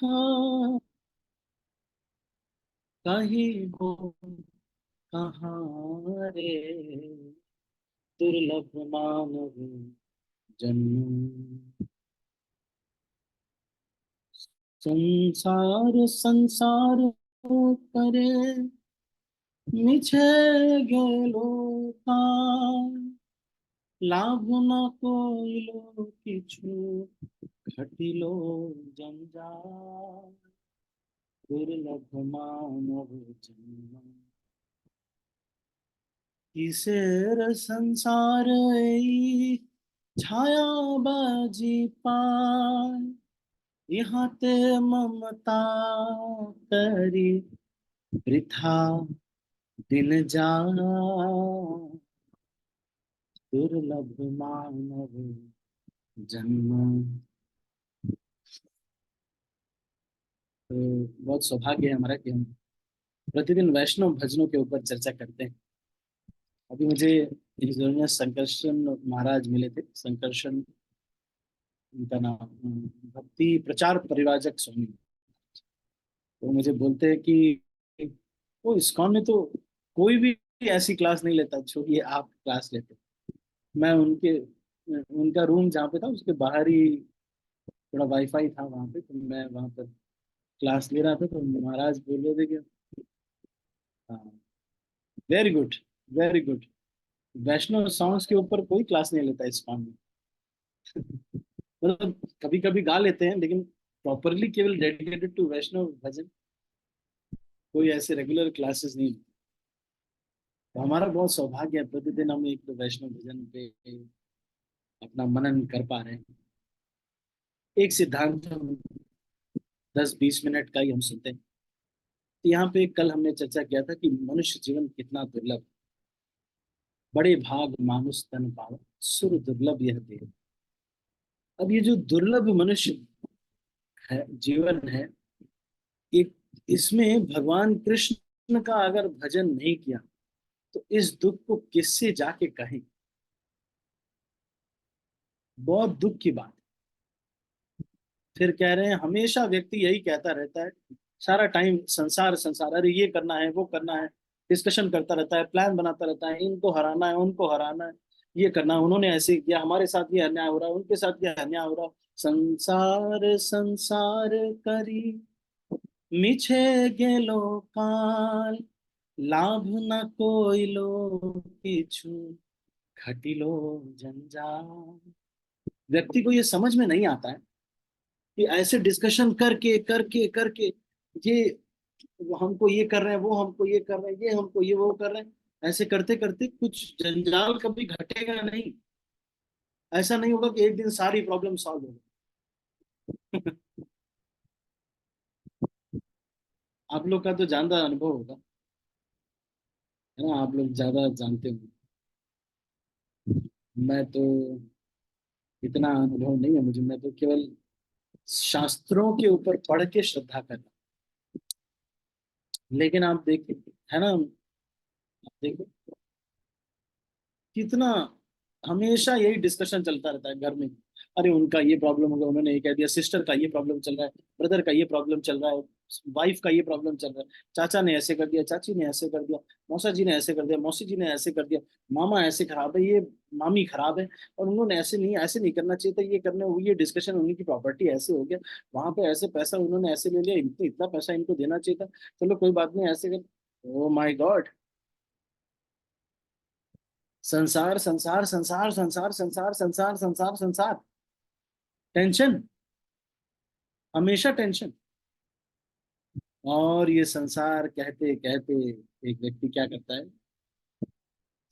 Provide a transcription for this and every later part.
देखा कहीं वो कहाँ रे, दुर्लभ मानव जन्म। संसार संसार करे मिछे गेलो काल, लाभ न कोइलो किछु घटिलो जंजाल, दुर्लभ मानव जन्म। किसेर संसार ई छाया बाजी पाय, यहाँ ते ममता करी वृथा दिन जान, दुर्लभ मानव जन्म। तो बहुत सौभाग्य है हमारा कि हम प्रतिदिन वैष्णव भजनों के ऊपर चर्चा करते हैं। अभी मुझे इस दौर में संकर्षण महाराज मिले थे। संकर्षण उनका नाम, भक्ति प्रचार परिव्राजक स्वामी। तो मुझे बोलते हैं कि वो इस्कॉन में तो कोई भी ऐसी क्लास नहीं लेता जो ये आप क्लास लेते। मैं उनके उनका रूम जहाँ पे था उसके बाहर ही थोड़ा वाईफाई था वहाँ पे, तो मैं वहाँ पर क्लास ले रहा था। तो महाराज बोल रहे थे कि हाँ, वेरी गुड, वेरी गुड, वैष्णव सॉन्ग्स के ऊपर कोई क्लास नहीं लेता इस्कॉन में। मतलब कभी कभी गा लेते हैं, लेकिन प्रॉपरली केवल डेडिकेटेड टू वैष्णव भजन कोई ऐसे रेगुलर क्लासेस नहीं। तो हमारा बहुत सौभाग्य है, प्रतिदिन हम एक तो वैष्णव भजन पे अपना मनन कर पा रहे हैं। एक सिद्धांत हम 10-20 मिनट का ही हम सुनते हैं। तो यहाँ पे कल हमने चर्चा किया था कि मनुष्य जीवन कितना दुर्लभ। बड़े भाग मानुष तन पाओ, सुर दुर्लभ यह देह। अब ये जो दुर्लभ मनुष्य है, जीवन है, एक इसमें भगवान कृष्ण का अगर भजन नहीं किया तो इस दुख को किससे जाके कहें। बहुत दुख की बात। फिर कह रहे हैं हमेशा व्यक्ति यही कहता रहता है, सारा टाइम संसार संसार, अरे ये करना है वो करना है, डिस्कशन करता रहता है, प्लान बनाता रहता है, इनको हराना है उनको हराना है, ये करना है, उन्होंने ऐसे किया, हमारे साथ ये अन्याय हो रहा है, उनके साथ ये अन्याय हो रहा है। संसार संसार करी मिछे गेलो काल, लाभ न कोइलो किछु घटिलो जंजाल। व्यक्ति को ये समझ में नहीं आता है कि ऐसे डिस्कशन करके करके करके ये, वो हमको ये कर रहे हैं, वो हमको ये कर रहे हैं, ये हमको ये वो कर रहे हैं, ऐसे करते करते कुछ जंजाल कभी घटेगा नहीं। ऐसा नहीं होगा कि एक दिन सारी प्रॉब्लम सॉल्व हो गई। आप लोग का तो ज्यादा अनुभव होगा, है ना, आप लोग ज्यादा जानते हो। मैं तो इतना अनुभव नहीं है मुझे, मैं तो केवल शास्त्रों के ऊपर पढ़ के श्रद्धा करना। लेकिन आप देखिए, है ना, आप देखो कितना हमेशा यही डिस्कशन चलता रहता है घर में। अरे उनका ये प्रॉब्लम हो गया, उन्होंने ये कह दिया, सिस्टर का ये प्रॉब्लम चल रहा है, ब्रदर का ये प्रॉब्लम चल रहा है, वाइफ का ये प्रॉब्लम चल रहा है, चाचा ने ऐसे कर दिया, चाची ने ऐसे कर दिया, मौसा जी ने ऐसे कर दिया, मौसी जी ने ऐसे कर दिया, मामा ऐसे खराब है, ये मामी खराब है, और उन्होंने ऐसे नहीं करना चाहिए था, ये करने ये डिस्कशन, उनकी प्रॉपर्टी ऐसे हो गया, वहां पे ऐसे पैसा उन्होंने ऐसे ले लिया, इतना इतना पैसा इनको देना चाहिए था, चलो कोई बात नहीं ऐसे कर। Oh my God. संसार संसार संसार संसार संसार संसार संसार संसार, टेंशन, हमेशा टेंशन। और ये संसार कहते कहते एक व्यक्ति क्या करता है,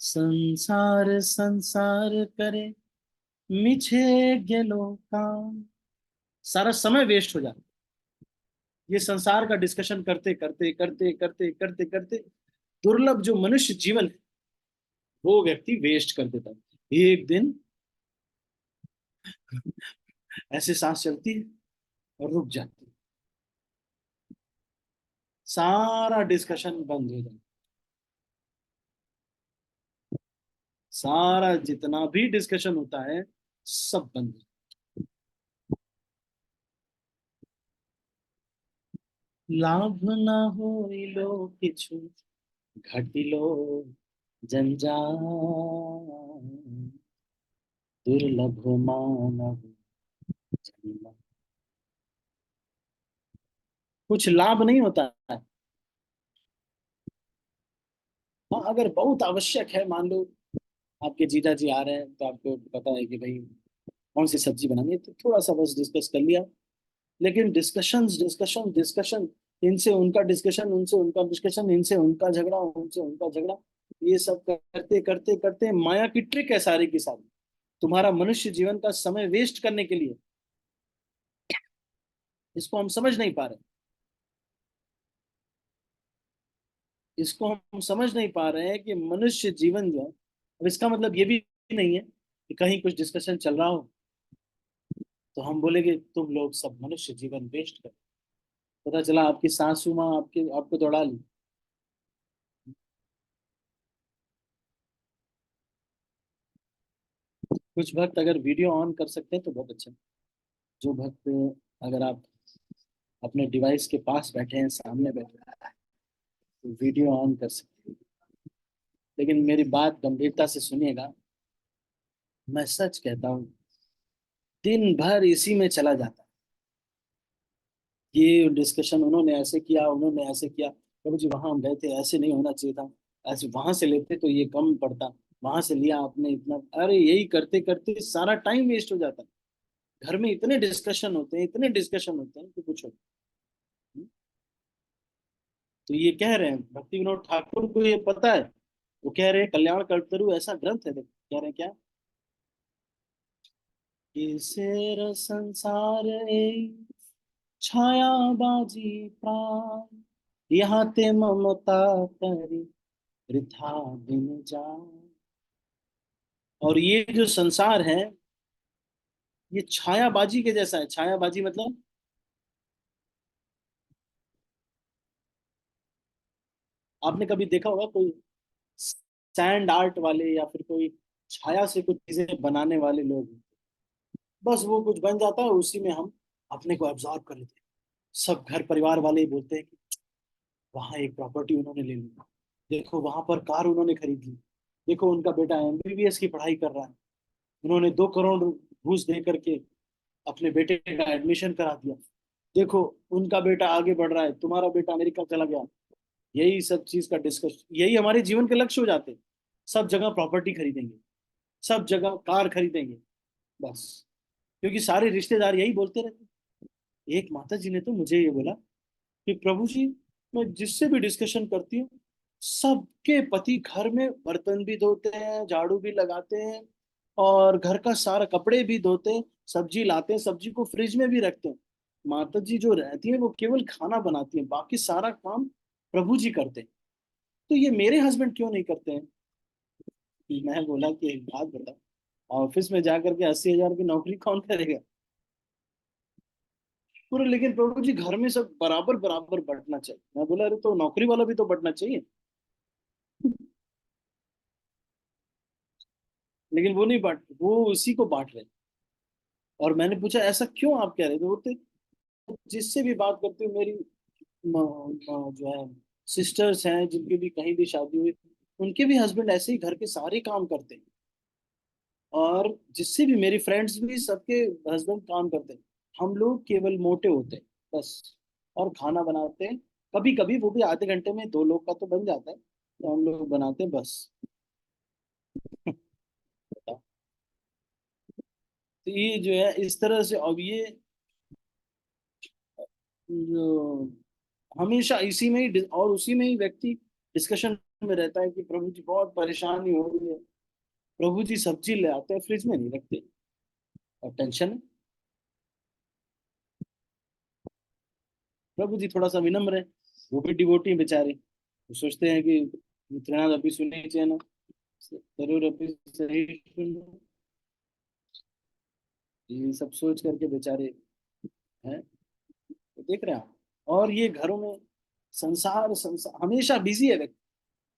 संसार संसार करे मिछे गेलो काम। सारा समय वेस्ट हो जाता है ये संसार का डिस्कशन करते करते करते करते करते करते। दुर्लभ जो मनुष्य जीवन है वो व्यक्ति वेस्ट कर देता है। एक दिन ऐसे सांस चलती है और रुक जाती है, सारा डिस्कशन बंद हो जाता है, सारा जितना भी डिस्कशन होता है सब बंद। लाभ न होई लो किछु घटिलो जंजाल, दुर्लभ मानव जन्म। कुछ लाभ नहीं होता है। हाँ, अगर बहुत आवश्यक है, मान लो आपके जीजा जी आ रहे हैं तो आपको पता है कि भाई कौन सी सब्जी बनानी है, तो थोड़ा सा बस डिस्कस कर लिया। लेकिन डिस्कशन डिस्कशन डिस्कशन, इनसे उनका डिस्कशन, उनसे उनका डिस्कशन, इनसे उनका झगड़ा, उनसे उनका झगड़ा, ये सब करते करते करते माया की ट्रिक है सारी की सारी, तुम्हारा मनुष्य जीवन का समय वेस्ट करने के लिए। इसको हम समझ नहीं पा रहे। इसको हम समझ नहीं पा रहे हैं कि मनुष्य जीवन जो है, अब इसका मतलब ये भी नहीं है कि कहीं कुछ डिस्कशन चल रहा हो तो हम बोलेंगे तुम लोग सब मनुष्य जीवन वेस्ट कर। पता चला आपकी सासू माँ आपके आपको दौड़ा ली। कुछ भक्त अगर वीडियो ऑन कर सकते हैं तो बहुत अच्छा है। जो भक्त, अगर आप अपने डिवाइस के पास बैठे हैं, सामने बैठे हैं, तो वीडियो ऑन कर सकते हैं। लेकिन मेरी बात गंभीरता से सुनिएगा। मैं सच कहता हूँ, दिन भर इसी में चला जाता है। ये डिस्कशन, उन्होंने ऐसे किया, उन्होंने ऐसे किया, प्रभु जी वहां हम गए थे, ऐसे नहीं होना चाहिए था, ऐसे वहां से लेते तो ये कम पड़ता, वहां से लिया आपने इतना। अरे यही करते करते सारा टाइम वेस्ट हो जाता है। घर में इतने डिस्कशन होते हैं, इतने डिस्कशन होते हैं कि पूछो। तो ये कह रहे हैं भक्ति विनोद ठाकुर को ये पता है। वो कह रहे हैं कल्याण कल्पतरु ऐसा ग्रंथ है, देखो कह रहे हैं क्या, किसेर संसार ए छाया बाजी प्राण, यहाँ ते ममता करी वृथा बिन जान। और ये जो संसार है, ये छायाबाजी के जैसा है। छायाबाजी मतलब, आपने कभी देखा होगा कोई सैंड आर्ट वाले या फिर कोई छाया से कुछ चीजें बनाने वाले लोग, बस वो कुछ बन जाता है, उसी में हम अपने को एब्जॉर्ब कर लेते हैं। सब घर परिवार वाले ही बोलते हैं कि वहां एक प्रॉपर्टी उन्होंने ले ली, देखो वहां पर कार उन्होंने खरीद ली, देखो उनका बेटा एमबीबीएस की पढ़ाई कर रहा है, उन्होंने 2 करोड़ घूस दे करके अपने बेटे का एडमिशन करा दिया, देखो उनका बेटा आगे बढ़ रहा है, तुम्हारा बेटा अमेरिका चला गया। यही सब चीज का डिस्कस, यही हमारे जीवन के लक्ष्य हो जाते हैं। सब जगह प्रॉपर्टी खरीदेंगे, सब जगह कार खरीदेंगे, बस। क्योंकि सारे रिश्तेदार यही बोलते रहते हैं। एक माता जी ने तो मुझे ये बोला कि प्रभु जी, मैं जिससे भी डिस्कशन करती हूँ, सबके पति घर में बर्तन भी धोते हैं, झाड़ू भी लगाते हैं, और घर का सारा कपड़े भी धोते हैं, सब्जी लाते हैं, सब्जी को फ्रिज में भी रखते हैं। माता जी जो रहती है वो केवल खाना बनाती है, बाकी सारा काम प्रभु जी करते हैं। तो ये मेरे हस्बैंड क्यों नहीं करते हैं? मैं बोला कि एक बात बता, ऑफिस में जाकर के 80,000 की नौकरी कौन करेगा पूरे? लेकिन प्रभु जी घर में सब बराबर बराबर बंटना चाहिए। मैं बोला अरे तो नौकरी वाला भी तो बंटना चाहिए। लेकिन वो नहीं बांट, वो उसी को बांट रहे। और मैंने पूछा ऐसा क्यों आप कह रहे थे? वो बोलते जिससे भी बात करती हूँ, मेरी जो है सिस्टर्स हैं जिनकी भी कहीं भी शादी हुई, उनके भी हस्बैंड ऐसे ही घर के सारे काम करते हैं। और जिससे भी मेरी फ्रेंड्स भी सबके हस्बैंड काम करते हैं। हम लोग केवल मोटे होते हैं बस, और खाना बनाते हैं। कभी कभी वो भी आधे घंटे में 2 लोग का तो बन जाता है, तो हम लोग बनाते हैं बस। बताओ। तो ये जो है इस तरह से, अब ये जो हमेशा इसी में ही और उसी में ही व्यक्ति डिस्कशन में रहता है कि प्रभु जी बहुत परेशानी हो रही है। प्रभु जी सब्जी ले आते हैं, फ्रिज में नहीं रखते, और टेंशन है। प्रभु जी थोड़ा सा विनम्र है, वो भी डिवोटी हैं बेचारे, वो सोचते हैं कि त्रिनाद अभी सुनी चाहिए ना, जरूर अभी सही सुनो, ये सब सोच करके बेचारे हैं। तो देख रहे हैं आप। और ये घरों में संसार संसार हमेशा बिजी है व्यक्ति,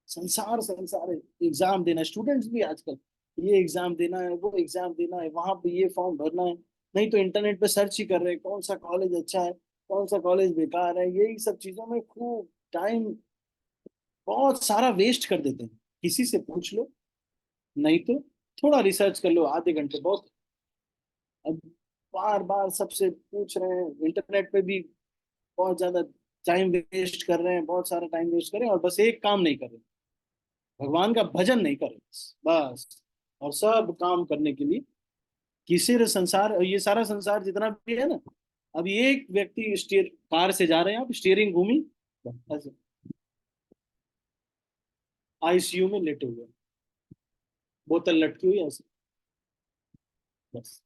संसार संसार है। एग्जाम देना, स्टूडेंट्स भी आजकल ये एग्जाम देना है, वो एग्जाम देना है, वहां पे ये फॉर्म भरना है, नहीं तो इंटरनेट पे सर्च ही कर रहे हैं कौन सा कॉलेज अच्छा है, कौन सा कॉलेज बेकार है, यही सब चीजों में खूब टाइम बहुत सारा वेस्ट कर देते हैं। किसी से पूछ लो, नहीं तो थोड़ा रिसर्च कर लो, आधे घंटे बहुत। अब बार बार सबसे पूछ रहे हैं, इंटरनेट पे भी बहुत ज्यादा टाइम वेस्ट कर रहे हैं, बहुत सारा टाइम वेस्ट कर रहे हैं, और बस एक काम नहीं कर रहे, भगवान का भजन नहीं कर रहे बस। और सब काम करने के लिए किसी ने संसार, ये सारा संसार जितना भी है ना, अभी एक व्यक्ति स्टीयर कार से जा रहे हैं, आप स्टीयरिंग घूमी, ऐसे आईसीयू में लेटे हुए, बोतल लटकी हुई है ऐसे, बस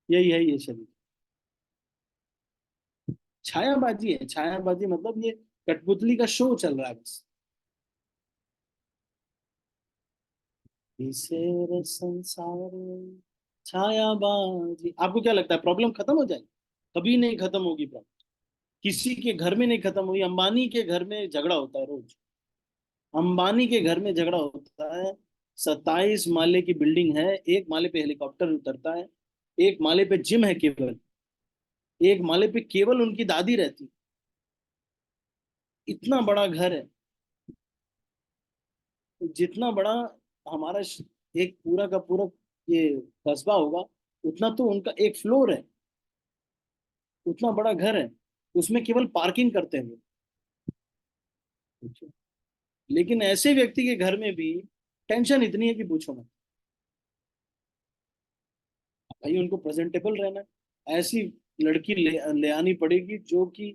यही है ये शरीर। छायाबाजी है, छायाबाजी मतलब ये कठपुतली का शो चल रहा है बस। इसे संसार छायाबाजी, आपको क्या लगता है प्रॉब्लम खत्म हो जाएगी? कभी नहीं खत्म होगी प्रॉब्लम, किसी के घर में नहीं खत्म हुई। अंबानी के घर में झगड़ा होता है रोज, अंबानी के घर में झगड़ा होता है। 27 माले की बिल्डिंग है, एक माले पे हेलीकॉप्टर उतरता है, एक माले पे जिम है केवल, एक माले पे केवल उनकी दादी रहती है। इतना बड़ा घर है, जितना बड़ा हमारा एक पूरा का पूरा ये कस्बा होगा, उतना तो उनका एक फ्लोर है, उतना बड़ा घर है, उसमें केवल पार्किंग करते हैं वो। लेकिन ऐसे व्यक्ति के घर में भी टेंशन इतनी है कि पूछो मत। भाई उनको प्रेजेंटेबल रहना है, ऐसी लड़की ले आनी पड़ेगी जो कि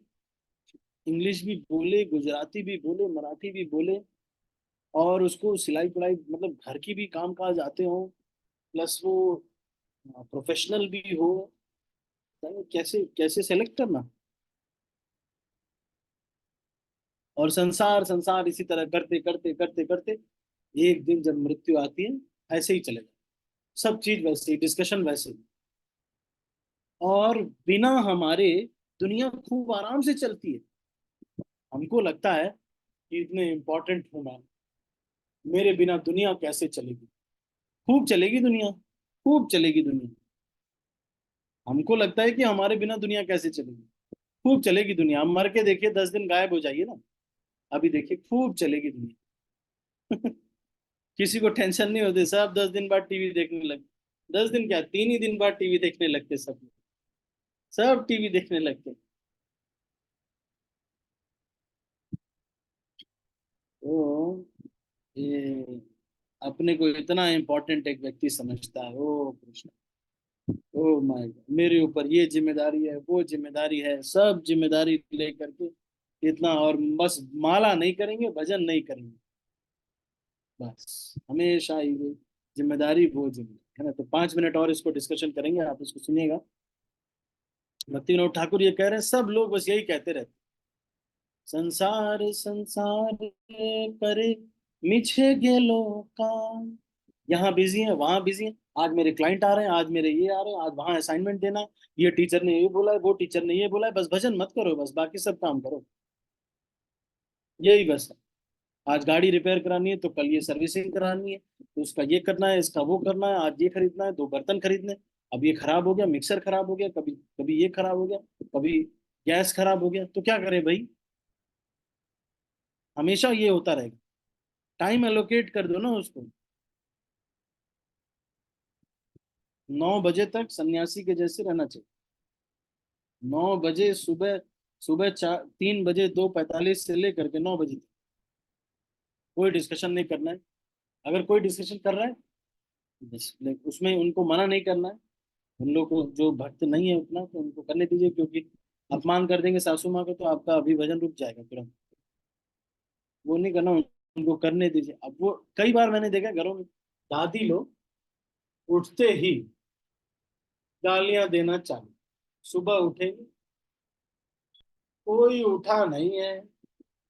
इंग्लिश भी बोले, गुजराती भी बोले, मराठी भी बोले, और उसको सिलाई कढ़ाई मतलब घर की भी काम काज आते हो, प्लस वो प्रोफेशनल भी हो। तो कैसे कैसे सेलेक्ट करना। और संसार संसार इसी तरह करते करते करते करते एक दिन जब मृत्यु आती है, ऐसे ही चलेगा, सब चीज वैसे ही, डिस्कशन वैसे ही। और बिना हमारे दुनिया खूब आराम से चलती है। हमको लगता है कि इतने इंपॉर्टेंट हूं मैं, मेरे बिना दुनिया कैसे चलेगी। खूब चलेगी दुनिया, खूब चलेगी दुनिया। हमको लगता है कि हमारे बिना दुनिया कैसे चलेगी। खूब चलेगी दुनिया, हम मर के देखिए 10 दिन गायब हो जाइए ना, अभी देखिए खूब चलेगी दुनिया। किसी को टेंशन नहीं होती, सब 10 दिन बाद टीवी देखने लगते। 10 दिन क्या, 3 ही दिन बाद टीवी देखने लगते सब लोग। सब टीवी देखने लगते। तो ये अपने को इतना इम्पोर्टेंट एक व्यक्ति समझता है, ओ कृष्ण, ओ माय गॉड, मेरे ऊपर ये जिम्मेदारी है, वो जिम्मेदारी है, सब जिम्मेदारी लेकर के इतना, और बस माला नहीं करेंगे, भजन नहीं करेंगे, बस हमेशा ही वो जिम्मेदारी, वो जिम्मेदारी है ना। तो 5 मिनट और इसको डिस्कशन करेंगे, आप इसको सुनिएगा। भक्ति विनोद ठाकुर ये कह रहे हैं, सब लोग बस यही कहते रहते, संसार संसार करे मिछे गेलो काम। यहाँ बिजी है, वहां बिजी है, आज मेरे क्लाइंट आ रहे हैं, आज मेरे ये आ रहे हैं, आज वहां असाइनमेंट देना है, ये टीचर ने ये बोला है, वो टीचर ने ये बोला है, बस भजन मत करो, बस बाकी सब काम करो। यही बस है। आज गाड़ी रिपेयर करानी है तो कल ये सर्विसिंग करानी है, तो उसका ये करना है, इसका वो करना है, आज ये खरीदना है, 2 बर्तन खरीदने हैं। अब ये खराब हो गया, मिक्सर खराब हो गया, कभी कभी ये खराब हो गया, कभी गैस खराब हो गया, तो क्या करें भाई। हमेशा ये होता रहेगा। टाइम एलोकेट कर दो ना उसको। 9 बजे तक सन्यासी के जैसे रहना चाहिए। 9 बजे सुबह, सुबह 3 बजे 2:45 से लेकर के 9 बजे तक कोई डिस्कशन नहीं करना है। अगर कोई डिस्कशन कर रहा है, उसमें उनको मना नहीं करना है। उन लोग को जो भक्त नहीं है उतना, तो उनको करने दीजिए, क्योंकि अपमान कर देंगे सासू माँ को तो आपका अभिभजन रुक जाएगा तुरंत। वो नहीं करना, उनको करने दीजिए। अब वो कई बार मैंने देखा घरों में, दादी लोग उठते ही गालियां देना चालू। सुबह उठेगी, कोई उठा नहीं है,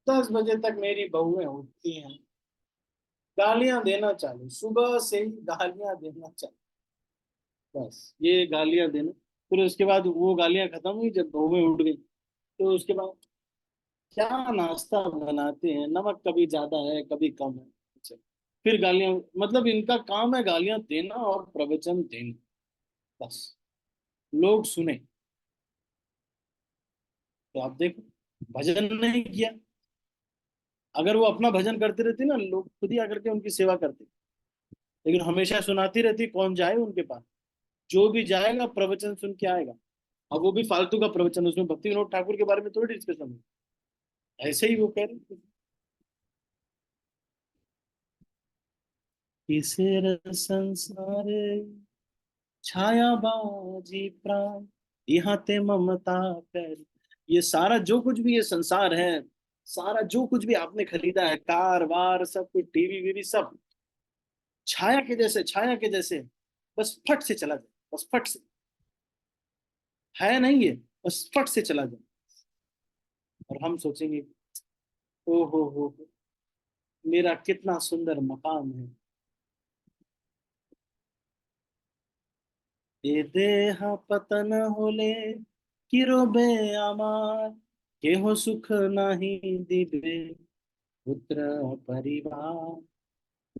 10 बजे तक मेरी बहुएं उठती हैं, गालियां देना चालू, सुबह से ही गालियां देना चालू। बस ये गालियां देना, फिर उसके बाद वो गालियां खत्म हुई जब बहुएं उठ गई, तो उसके बाद क्या नाश्ता बनाते हैं, नमक कभी ज्यादा है कभी कम है। अच्छा, फिर गालियां, मतलब इनका काम है गालियां देना और प्रवचन देना, बस लोग सुने। तो आप देखो, भजन नहीं किया। अगर वो अपना भजन करते रहते ना, लोग खुद ही आकर के उनकी सेवा करते। लेकिन हमेशा सुनाती रहती, कौन जाए उनके पास। जो भी जाएगा प्रवचन सुन के आएगा। अब वो भी फालतू का प्रवचन, उसमें भक्ति विनोद ठाकुर के बारे में थोड़ी डिस्कशन है। ऐसे ही वो कह रहे, किसेर संसारे छाया बाजी प्राण, यहाँ ते ममता कर। ये सारा जो कुछ भी ये संसार है, सारा जो कुछ भी आपने खरीदा है, कार वार सब कुछ, टीवी वीवी सब, छाया के जैसे, छाया के जैसे, बस फट से चला जाए, बस फट से। है नहीं ये, बस फट से चला जाए। और हम सोचेंगे, ओ हो, मेरा कितना सुंदर मकान है। ए देहा पतन होले किरोबे আমার, केह सुख नहीं दिबे पुत्र परिवार।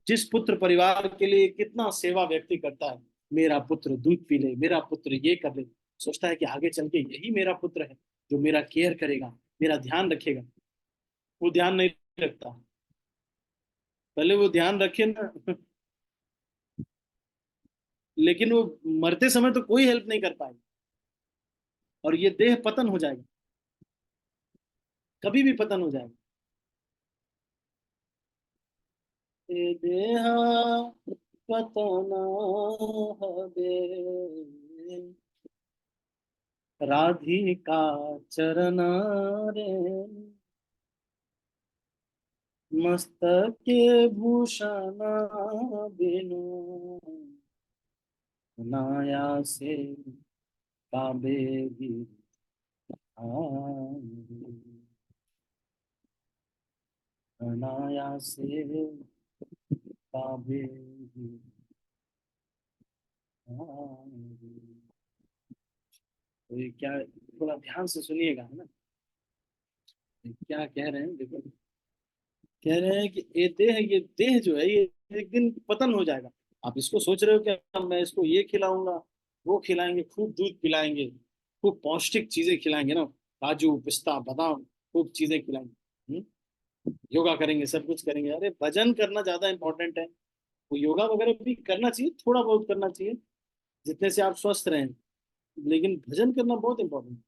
जिस पुत्र परिवार के लिए कितना सेवा व्यक्ति करता है, मेरा पुत्र दूध पी ले, मेरा पुत्र ये कर ले, सोचता है कि आगे चल के यही मेरा पुत्र है जो मेरा केयर करेगा, मेरा ध्यान रखेगा। वो ध्यान नहीं रखता। पहले वो ध्यान रखे ना। लेकिन वो मरते समय तो कोई हेल्प नहीं कर पाएगा, और ये देह पतन हो जाएगा, कभी भी पतन हो जाएगा। ये देह पतन हबे, राधिका चरण रे, मस्तके भूषण बिनु अनायासे काबे गिरधारी। अनायासे काबे गिरधारी। तो ये क्या, थोड़ा ध्यान से सुनिएगा, है ना। ये क्या कह रहे हैं देखो। कह रहे हैं कि ये देह जो है, ये एक दिन पतन हो जाएगा। आप इसको सोच रहे हो कि मैं इसको ये खिलाऊंगा, वो खिलाएंगे, खूब दूध पिलाएंगे, खूब पौष्टिक चीजें खिलाएंगे ना, काजू पिस्ता बादाम, खूब चीजें खिलाएंगे। योगा करेंगे, सब कुछ करेंगे। अरे भजन करना ज्यादा इंपॉर्टेंट है। वो योगा वगैरह भी करना चाहिए, थोड़ा बहुत करना चाहिए, जितने से आप स्वस्थ रहें। लेकिन भजन करना बहुत इंपॉर्टेंट।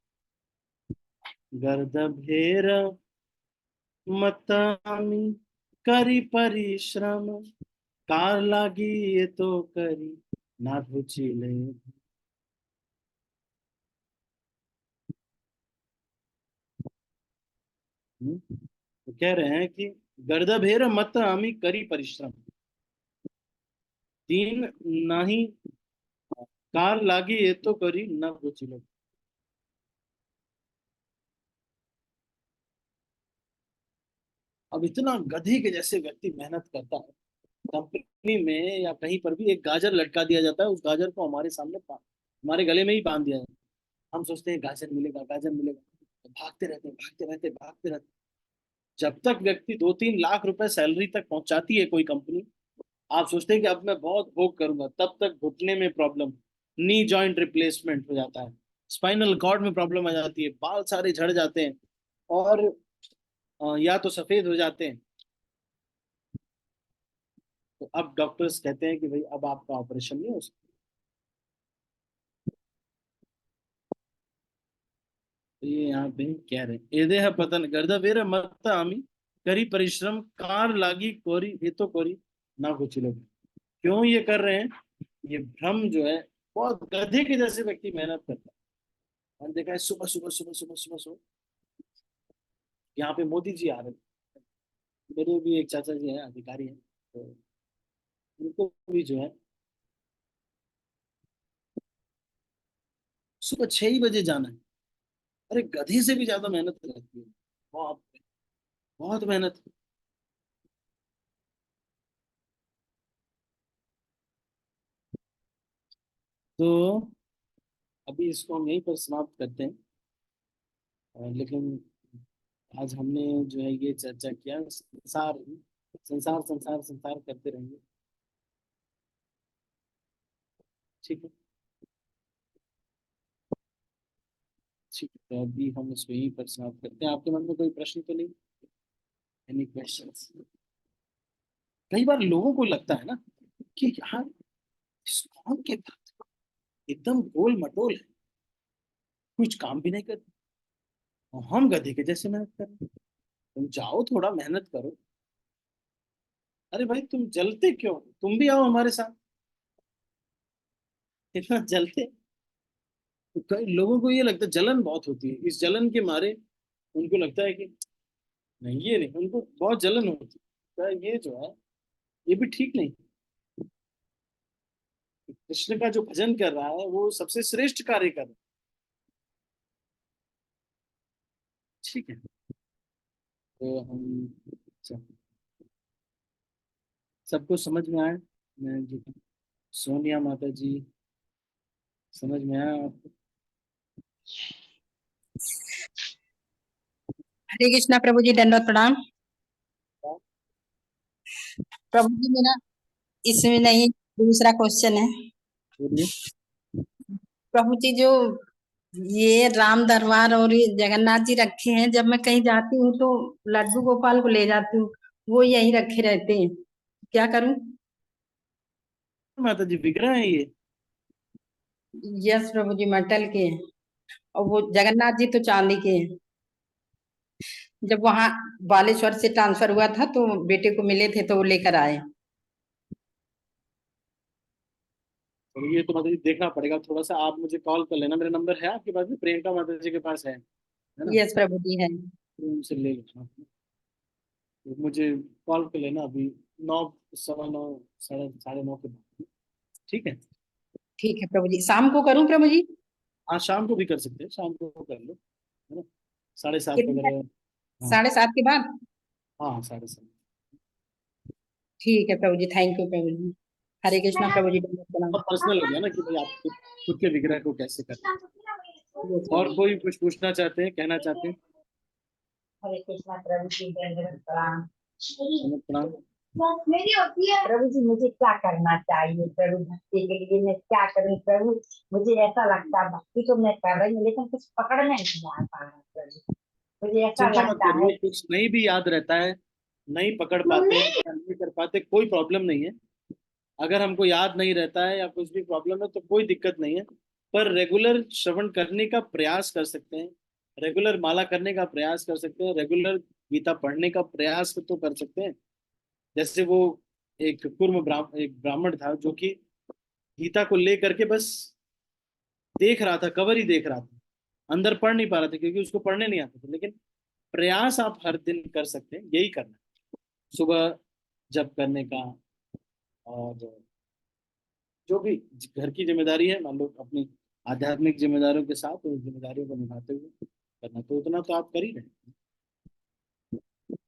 गर्द भेर मतामी करी परिश्रम, कार लागी ये तो करी ना ले। तो कह रहे हैं कि गर्दभेर मत आमी करी परिश्रम, तीन नाही कार लागी ये तो करी न ले। अब इतना गधे के जैसे व्यक्ति मेहनत करता है, कंपनी में या कहीं पर भी एक गाजर लटका दिया जाता है, उस गाजर को हमारे सामने हमारे गले में ही बांध दिया जाता है। हम सोचते हैं गाजर मिलेगा, गाजर मिलेगा, तो भागते रहते हैं, भागते रहते हैं, भागते रहते हैं। जब तक व्यक्ति 2-3 लाख रुपए सैलरी तक पहुंचाती है कोई कंपनी, आप सोचते हैं कि अब मैं बहुत भोग करूंगा, तब तक घुटने में प्रॉब्लम, नी जॉइंट रिप्लेसमेंट हो जाता है, स्पाइनल कॉर्ड में प्रॉब्लम आ जाती है, बाल सारे झड़ जाते हैं, और या तो सफेद हो जाते हैं। तो अब डॉक्टर्स कहते हैं कि भाई अब आपका ऑपरेशन नहीं हो सकता। तो ये यहाँ पे कह रहे हैं, एदेह पतन गर्दा वेर मत आमी करी परिश्रम, कार लागी कोरी ये तो कोरी ना कुछ लोग। क्यों ये कर रहे हैं? ये भ्रम जो है, बहुत गधे के जैसे व्यक्ति मेहनत करता है। मैंने देखा है सुबह सुबह सुबह सुबह सुबह सुबह, यहाँ पे मोदी जी आ रहे हैं। मेरे भी एक चाचा जी हैं, अधिकारी हैं, तो उनको भी जो है सुबह 6 ही बजे जाना है। अरे गधे से भी ज्यादा मेहनत रहती है, बहुत बहुत मेहनत। तो अभी इसको हम यहीं पर समाप्त करते हैं। लेकिन आज हमने जो है ये चर्चा किया, संसार संसार संसार संसार करते रहेंगे। ठीक है। ठीक है, तो अभी हम इसको यहीं पर समाप्त करते हैं। आपके मन में कोई प्रश्न तो नहीं? Any questions? कई बार लोगों को लगता है ना कि यार इस्कॉन के भक्त एकदम गोल मटोल है, कुछ काम भी नहीं करते, और हम गधे के जैसे मेहनत कर रहे हैं। तुम जाओ, थोड़ा मेहनत करो। अरे भाई, तुम जलते क्यों? तुम भी आओ हमारे साथ। इतना जलते? तो कई लोगों को ये लगता है, जलन बहुत होती है, इस जलन के मारे उनको लगता है कि नहीं, ये नहीं, उनको बहुत जलन होती है, तो ये जो है ये भी ठीक नहीं। कृष्ण का जो भजन कर रहा है वो सबसे श्रेष्ठ कार्य कर रहा है। ठीक है, तो हम सबको समझ में आए? मैं जो सोनिया माता जी, समझ में आया आपको? हरे कृष्णा प्रभु जी, दंडवत प्रणाम। प्रभु जी मेरा इसमें नहीं, दूसरा क्वेश्चन है। बोलिए। प्रभु जी, जो ये राम दरबार और ये जगन्नाथ जी रखे हैं, जब मैं कहीं जाती हूँ तो लड्डू गोपाल को ले जाती हूँ, वो यही रखे रहते हैं, क्या करूँ? माता जी विग्रह है ये? यस प्रभु जी, मेटल के हैं। और वो जगन्नाथ जी तो चांदी के हैं। जब वहां बालेश्वर से ट्रांसफर हुआ था तो बेटे को मिले थे तो वो लेकर आए। तो ये तो माता जी देखना पड़ेगा थोड़ा सा, आप मुझे कॉल कर लेना, मेरा नंबर है आपके पास में, प्रियंका माता जी के पास है ना? यस प्रभु जी है। तो उनसे ले लेना, तो मुझे कॉल कर लेना अभी 9, 9:15, साढ़े 9 के बाद। ठीक है। ठीक है प्रभु जी, शाम को करूँ प्रभु जी? हाँ, शाम को भी कर सकते हैं, शाम को कर लो, है ना? 7:30 कितने तक? वगैरह। हाँ 7:30 के बाद? हाँ, 7:30। ठीक है प्रभु जी, थैंक यू प्रभु जी। हरे कृष्णा प्रभु जी, दंडवत प्रणाम। बहुत पर्सनल हो गया ना कि भाई आप खुद के विग्रह को कैसे करते यस हैं। और प्रभु जी। कोई कुछ पूछना चाहते हैं, कहना चाहते हैं? हरे कृष्णा प्रभु जी, दंडवत प्रणाम। हमें प्रणाम। मेरी होती है प्रभु जी, मुझे क्या करना चाहिए प्रभु भक्ति के लिए? मैं क्या करूं प्रभु? मुझे ऐसा लगता है भक्ति तो मैं कर रही हूँ लेकिन कुछ पकड़ में नहीं आ पा रहा प्रभु। मुझे ऐसा चिंता मत लगता है। करिए, कुछ नहीं भी याद रहता है, नहीं पकड़ पाते मम्मी। हैं या नहीं कर पाते, कोई प्रॉब्लम नहीं है। अगर हमको याद नहीं रहता है या कुछ भी प्रॉब्लम है तो कोई दिक्कत नहीं है। पर रेगुलर श्रवण करने का प्रयास कर सकते हैं, रेगुलर माला करने का प्रयास कर सकते हैं, रेगुलर गीता पढ़ने का प्रयास तो कर सकते हैं। जैसे वो एक ब्राह्मण था जो कि गीता को लेकर के बस देख रहा था, कवर ही देख रहा था, अंदर पढ़ नहीं पा रहा था क्योंकि उसको पढ़ने नहीं आता था। लेकिन प्रयास आप हर दिन कर सकते हैं, यही करना है। सुबह जप करने का, और जो भी घर की जिम्मेदारी है, मान लो अपनी आध्यात्मिक जिम्मेदारियों के साथ उन जिम्मेदारियों को निभाते हुए करना, तो उतना तो आप कर ही रहे हैं।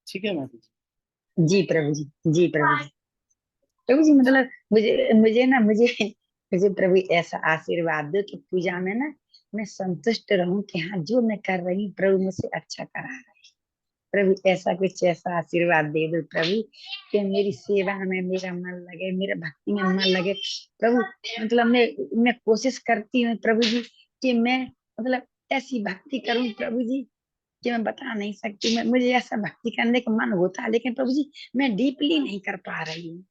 ठीक है माता जी? जी प्रभु जी। जी प्रभु जी। प्रभु जी मतलब मुझे मुझे ना मुझे मुझे प्रभु ऐसा आशीर्वाद दो कि पूजा में ना मैं संतुष्ट रहूं कि हाँ जो मैं कर रही हूँ प्रभु मुझसे अच्छा करा रहा है। प्रभु ऐसा कुछ ऐसा आशीर्वाद दे दो प्रभु कि मेरी सेवा में मेरा मन लगे, मेरा भक्ति में मन लगे प्रभु। मतलब मैं कोशिश करती हूँ प्रभु जी कि मैं मतलब ऐसी भक्ति करूं प्रभु जी कि मैं बता नहीं सकती। मुझे ऐसा भक्ति करने का मन होता है लेकिन प्रभु जी मैं डीपली नहीं कर पा रही हूँ।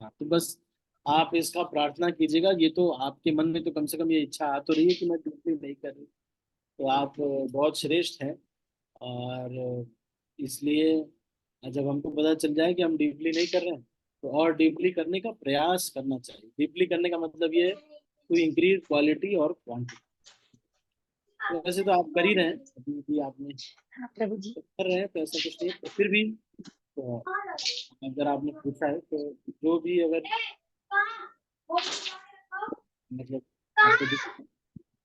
हाँ, तो बस आप इसका प्रार्थना कीजिएगा, ये तो आपके मन में तो कम से कम ये इच्छा आ तो रही है कि मैं बिल्कुल नहीं कर रही। तो आप बहुत श्रेष्ठ हैं। और इसलिए जब हमको पता चल जाए कि हम डीपली नहीं कर रहे हैं, तो और डीपली करने का प्रयास करना चाहिए। डीपली करने का मतलब ये है टू इंक्रीज क्वालिटी और क्वांटिटी। तो वैसे तो आप कर ही रहे हैं, अभी भी आपने हाँ प्रभु जी। तो कर रहे हैं, तो ऐसा कुछ नहीं है, तो फिर भी तो अगर आपने पूछा है तो जो भी अगर मतलब आपको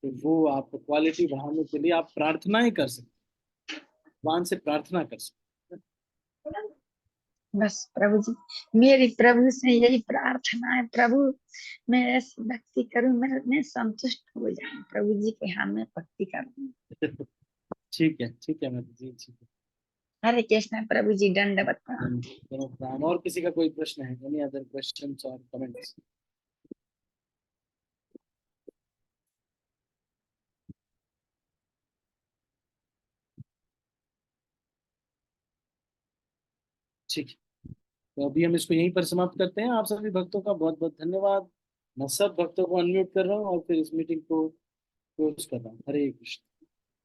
तो वो आप क्वालिटी बढ़ाने के लिए आप प्रार्थनाएं कर सकते हैं, भगवान से प्रार्थना कर सकते हैं। बस प्रभु जी मेरी प्रभु से यही प्रार्थना है प्रभु, मैं ऐसी भक्ति करूं, मैं संतुष्ट हो जाऊं प्रभु जी के, हाँ मैं भक्ति करूं। ठीक है मैम जी, ठीक है। हरे कृष्णा प्रभु जी, दंडवत प्रणाम। चलो प्रणाम। और किसी का कोई प्रश्न है? एनी अदर क्वेश्चंस और कमेंट्स? ठीक है, तो अभी हम इसको यहीं पर समाप्त करते हैं। आप सभी भक्तों का बहुत बहुत धन्यवाद। मैं सब भक्तों को अनम्यूट कर रहा हूँ और फिर इस मीटिंग को क्लोज कर रहा हूँ। हरे कृष्ण।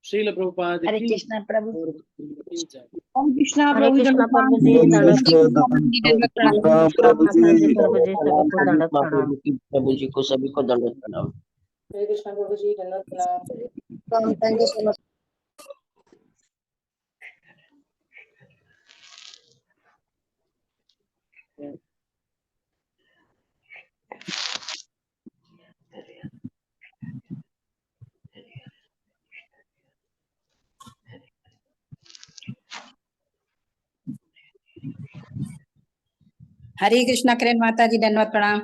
श्रील प्रभुपाद हरे की कृष्णा प्रभु। और की जय। ओम कृष्णा हरे प्रभु कृष्णा दंडवत प्रभु जी प्रणाम। दंडवत हरे प्रणाम। कृष्णा जी दंडवत प्रणाम। हरे कृष्णा प्रभु माता जी प्रभु जी सभी प्रणाम को प्रभु दंडवत प्रणाम। प्रभु जी को सभी को दंडवत प्रणाम। हरे कृष्णा प्रभु जी दंडवत प्रणाम। Thank you so much. Hare Krishna Kiran माता जी दंडवत प्रणाम।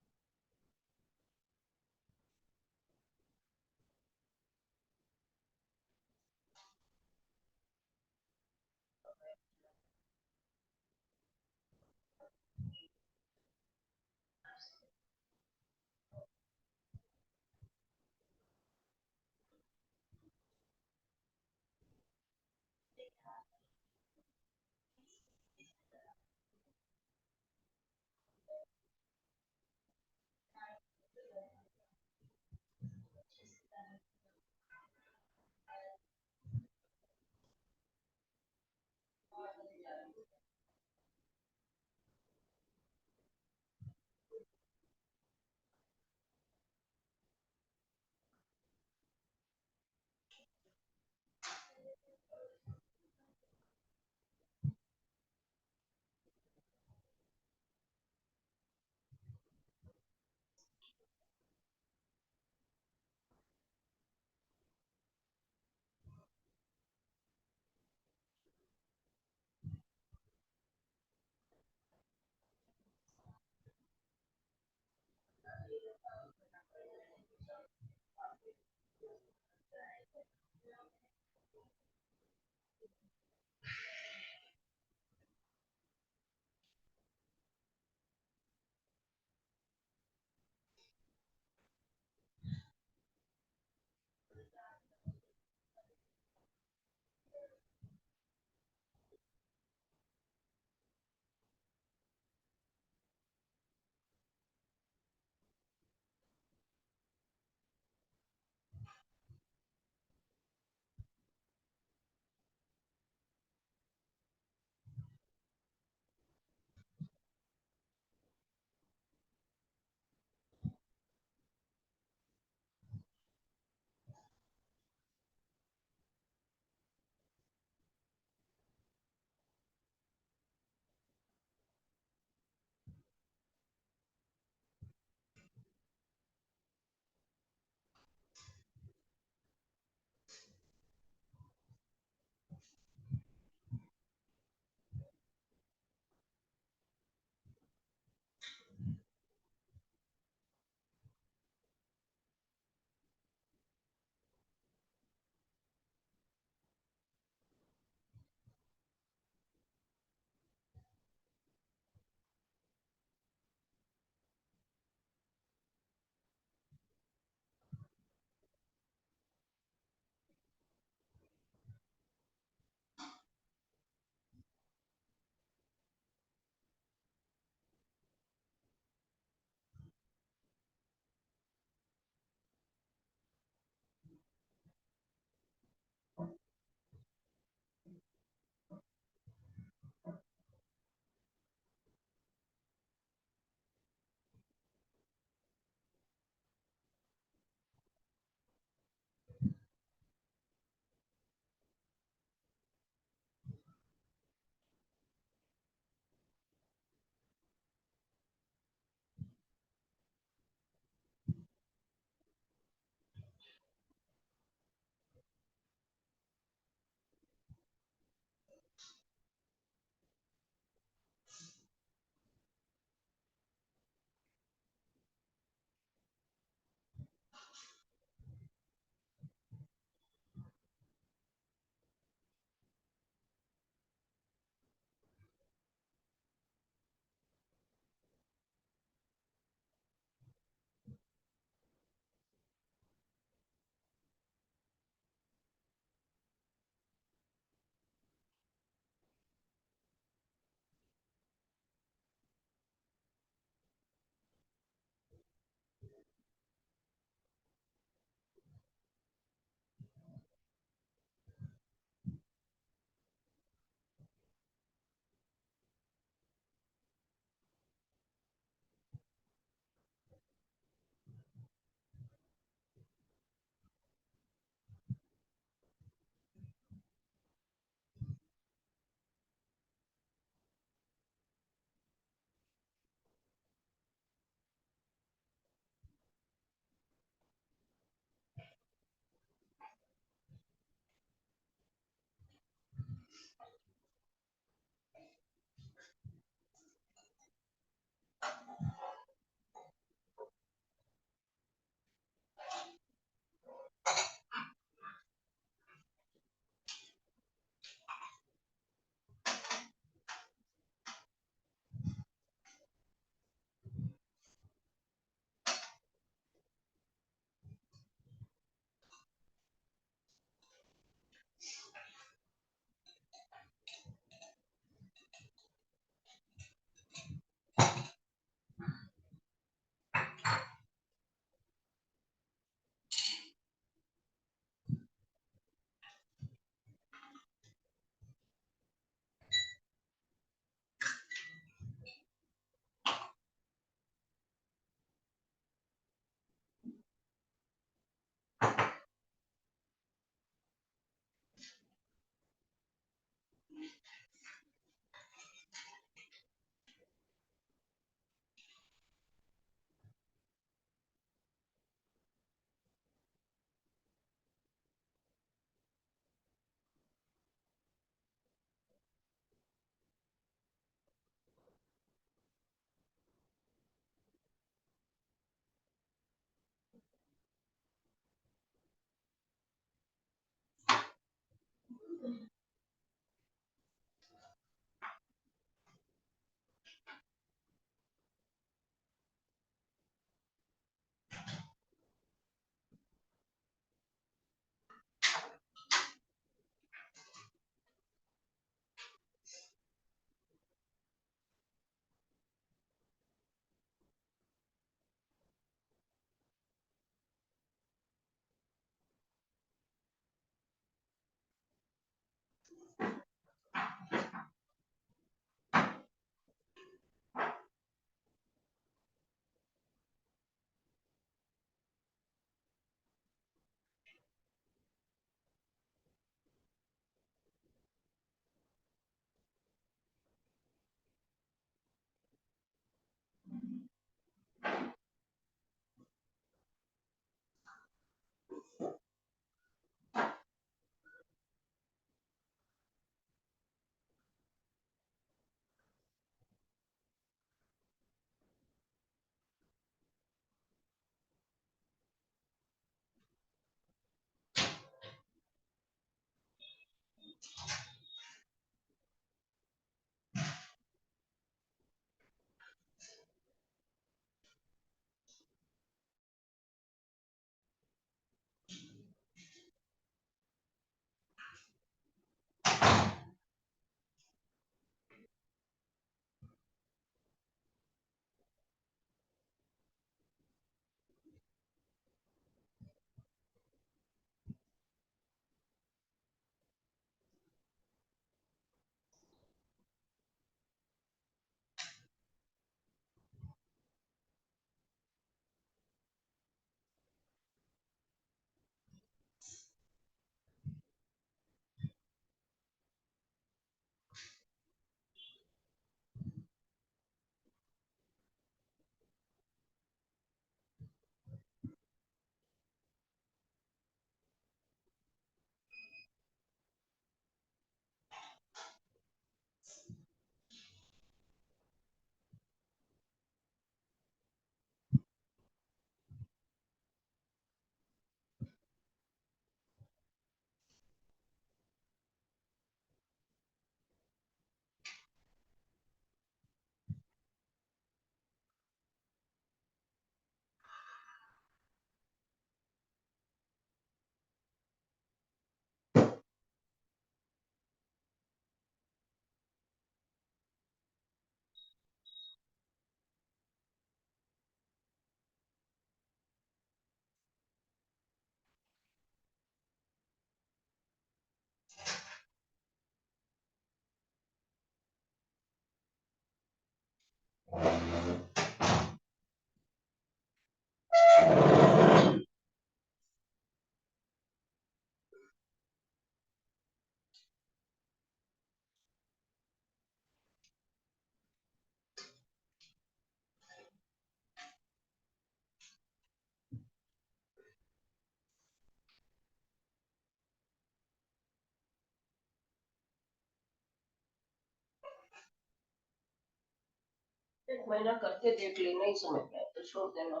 महीना करके देख ले, नहीं समझ में आया तो छोड़ देना।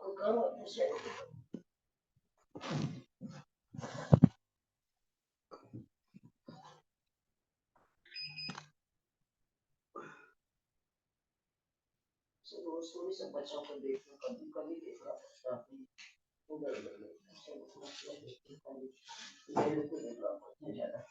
को काम अपने से रोज थोड़ी सब बच्चों को देख लो, कभी कभी देखना पड़ता है। उधर उधर देखना, सब मतलब देखते हैं, मेरे को देखना पड़ता है ज्यादा।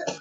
है